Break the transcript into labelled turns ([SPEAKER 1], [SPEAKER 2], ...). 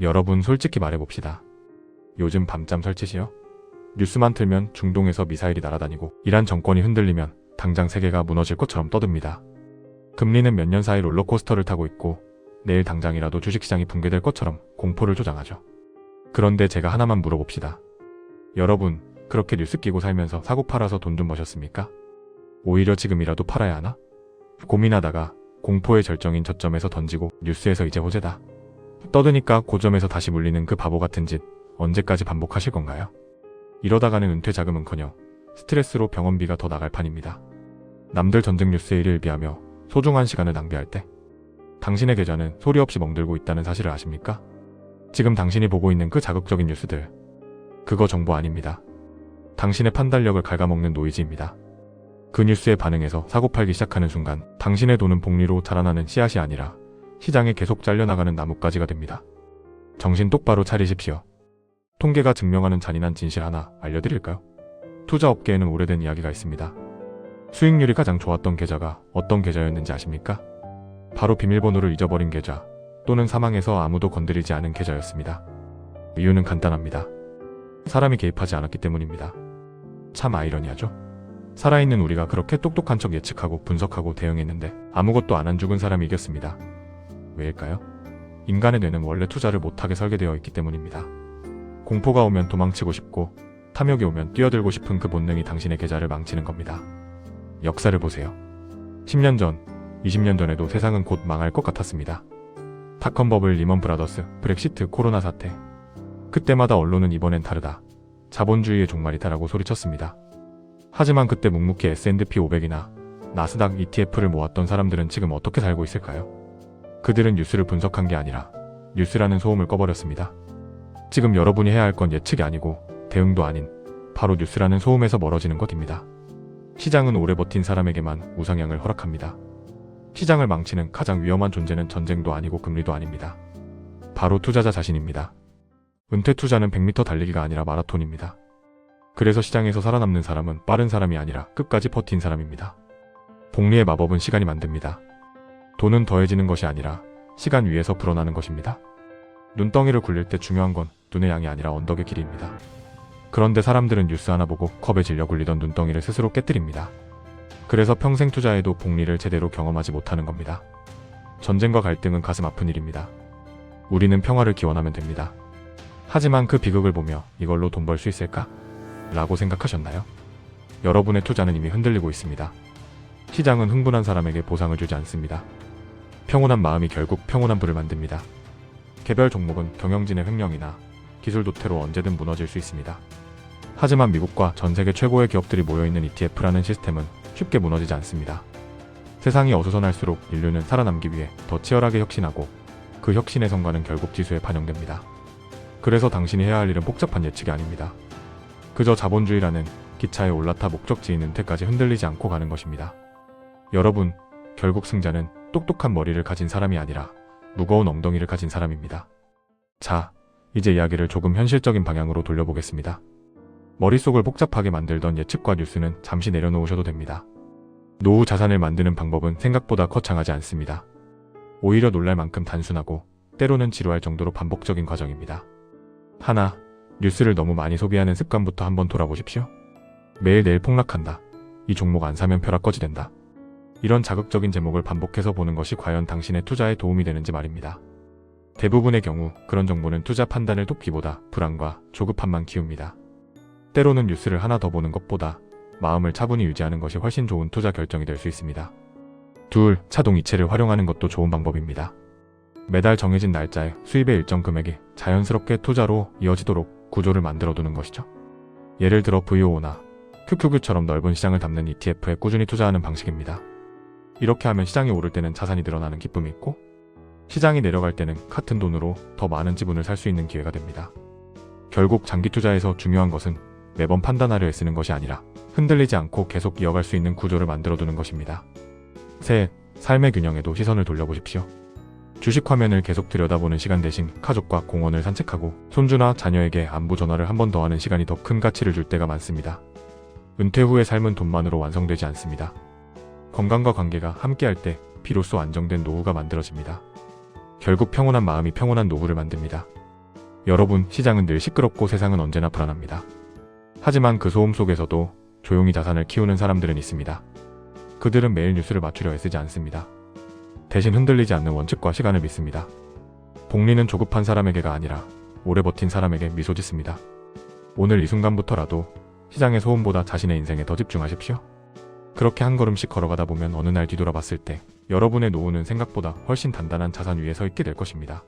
[SPEAKER 1] 여러분 솔직히 말해봅시다. 요즘 밤잠 설치시요? 뉴스만 틀면 중동에서 미사일이 날아다니고 이란 정권이 흔들리면 당장 세계가 무너질 것처럼 떠듭니다. 금리는 몇 년 사이 롤러코스터를 타고 있고 내일 당장이라도 주식시장이 붕괴될 것처럼 공포를 조장하죠. 그런데 제가 하나만 물어봅시다. 여러분 그렇게 뉴스 끼고 살면서 사고 팔아서 돈 좀 버셨습니까? 오히려 지금이라도 팔아야 하나? 고민하다가 공포의 절정인 저점에서 던지고 뉴스에서 이제 호재다 떠드니까 고점에서 다시 물리는 그 바보 같은 짓 언제까지 반복하실 건가요? 이러다가는 은퇴 자금은커녕 스트레스로 병원비가 더 나갈 판입니다. 남들 전쟁 뉴스에 일일비하며 소중한 시간을 낭비할 때 당신의 계좌는 소리 없이 멍들고 있다는 사실을 아십니까? 지금 당신이 보고 있는 그 자극적인 뉴스들 그거 정보 아닙니다. 당신의 판단력을 갉아먹는 노이즈입니다. 그 뉴스에 반응해서 사고팔기 시작하는 순간 당신의 돈은 복리로 자라나는 씨앗이 아니라 시장에 계속 잘려나가는 나뭇가지가 됩니다. 정신 똑바로 차리십시오. 통계가 증명하는 잔인한 진실 하나 알려드릴까요? 투자업계에는 오래된 이야기가 있습니다. 수익률이 가장 좋았던 계좌가 어떤 계좌였는지 아십니까? 바로 비밀번호를 잊어버린 계좌 또는 사망해서 아무도 건드리지 않은 계좌였습니다. 이유는 간단합니다. 사람이 개입하지 않았기 때문입니다. 참 아이러니하죠? 살아있는 우리가 그렇게 똑똑한 척 예측하고 분석하고 대응했는데 아무것도 안 한 죽은 사람이 이겼습니다. 왜일까요? 인간의 뇌는 원래 투자를 못하게 설계되어 있기 때문입니다. 공포가 오면 도망치고 싶고 탐욕이 오면 뛰어들고 싶은 그 본능이 당신의 계좌를 망치는 겁니다. 역사를 보세요. 10년 전, 20년 전에도 세상은 곧 망할 것 같았습니다. 닷컴 버블, 리먼 브라더스, 브렉시트, 코로나 사태. 그때마다 언론은 이번엔 다르다. 자본주의의 종말이다라고 소리쳤습니다. 하지만 그때 묵묵히 S&P 500이나 나스닥 ETF를 모았던 사람들은 지금 어떻게 살고 있을까요? 그들은 뉴스를 분석한 게 아니라 뉴스라는 소음을 꺼버렸습니다. 지금 여러분이 해야 할 건 예측이 아니고 대응도 아닌 바로 뉴스라는 소음에서 멀어지는 것입니다. 시장은 오래 버틴 사람에게만 우상향을 허락합니다. 시장을 망치는 가장 위험한 존재는 전쟁도 아니고 금리도 아닙니다. 바로 투자자 자신입니다. 은퇴 투자는 100m 달리기가 아니라 마라톤입니다. 그래서 시장에서 살아남는 사람은 빠른 사람이 아니라 끝까지 버틴 사람입니다. 복리의 마법은 시간이 만듭니다. 돈은 더해지는 것이 아니라 시간 위에서 불어나는 것입니다. 눈덩이를 굴릴 때 중요한 건 눈의 양이 아니라 언덕의 길이입니다. 그런데 사람들은 뉴스 하나 보고 컵에 질려 굴리던 눈덩이를 스스로 깨뜨립니다. 그래서 평생 투자해도 복리를 제대로 경험하지 못하는 겁니다. 전쟁과 갈등은 가슴 아픈 일입니다. 우리는 평화를 기원하면 됩니다. 하지만 그 비극을 보며 이걸로 돈 벌 수 있을까? 라고 생각하셨나요? 여러분의 투자는 이미 흔들리고 있습니다. 시장은 흥분한 사람에게 보상을 주지 않습니다. 평온한 마음이 결국 평온한 부를 만듭니다. 개별 종목은 경영진의 횡령이나 기술 도태로 언제든 무너질 수 있습니다. 하지만 미국과 전 세계 최고의 기업들이 모여있는 ETF라는 시스템은 쉽게 무너지지 않습니다. 세상이 어수선할수록 인류는 살아남기 위해 더 치열하게 혁신하고 그 혁신의 성과는 결국 지수에 반영됩니다. 그래서 당신이 해야 할 일은 복잡한 예측이 아닙니다. 그저 자본주의라는 기차에 올라타 목적지인 은퇴까지 흔들리지 않고 가는 것입니다. 여러분, 결국 승자는 똑똑한 머리를 가진 사람이 아니라 무거운 엉덩이를 가진 사람입니다. 자, 이제 이야기를 조금 현실적인 방향으로 돌려보겠습니다. 머릿속을 복잡하게 만들던 예측과 뉴스는 잠시 내려놓으셔도 됩니다. 노후 자산을 만드는 방법은 생각보다 거창하지 않습니다. 오히려 놀랄 만큼 단순하고 때로는 지루할 정도로 반복적인 과정입니다. 하나, 뉴스를 너무 많이 소비하는 습관부터 한번 돌아보십시오. 매일 내일 폭락한다. 이 종목 안 사면 벼락 거지 된다. 이런 자극적인 제목을 반복해서 보는 것이 과연 당신의 투자에 도움이 되는지 말입니다. 대부분의 경우 그런 정보는 투자 판단을 돕기보다 불안과 조급함만 키웁니다. 때로는 뉴스를 하나 더 보는 것보다 마음을 차분히 유지하는 것이 훨씬 좋은 투자 결정이 될 수 있습니다. 둘, 차동 이체를 활용하는 것도 좋은 방법입니다. 매달 정해진 날짜에 수입의 일정 금액이 자연스럽게 투자로 이어지도록 구조를 만들어두는 것이죠. 예를 들어 VOO나 QQQ처럼 넓은 시장을 담는 ETF에 꾸준히 투자하는 방식입니다. 이렇게 하면 시장이 오를 때는 자산이 늘어나는 기쁨이 있고 시장이 내려갈 때는 같은 돈으로 더 많은 지분을 살 수 있는 기회가 됩니다. 결국 장기 투자에서 중요한 것은 매번 판단하려 애쓰는 것이 아니라 흔들리지 않고 계속 이어갈 수 있는 구조를 만들어두는 것입니다. 셋, 삶의 균형에도 시선을 돌려보십시오. 주식 화면을 계속 들여다보는 시간 대신 가족과 공원을 산책하고 손주나 자녀에게 안부 전화를 한 번 더 하는 시간이 더 큰 가치를 줄 때가 많습니다. 은퇴 후의 삶은 돈만으로 완성되지 않습니다. 건강과 관계가 함께할 때 비로소 안정된 노후가 만들어집니다. 결국 평온한 마음이 평온한 노후를 만듭니다. 여러분, 시장은 늘 시끄럽고 세상은 언제나 불안합니다. 하지만 그 소음 속에서도 조용히 자산을 키우는 사람들은 있습니다. 그들은 매일 뉴스를 맞추려 애쓰지 않습니다. 대신 흔들리지 않는 원칙과 시간을 믿습니다. 복리는 조급한 사람에게가 아니라 오래 버틴 사람에게 미소 짓습니다. 오늘 이 순간부터라도 시장의 소음보다 자신의 인생에 더 집중하십시오. 그렇게 한 걸음씩 걸어가다 보면 어느 날 뒤돌아봤을 때 여러분의 노후는 생각보다 훨씬 단단한 자산 위에 서 있게 될 것입니다.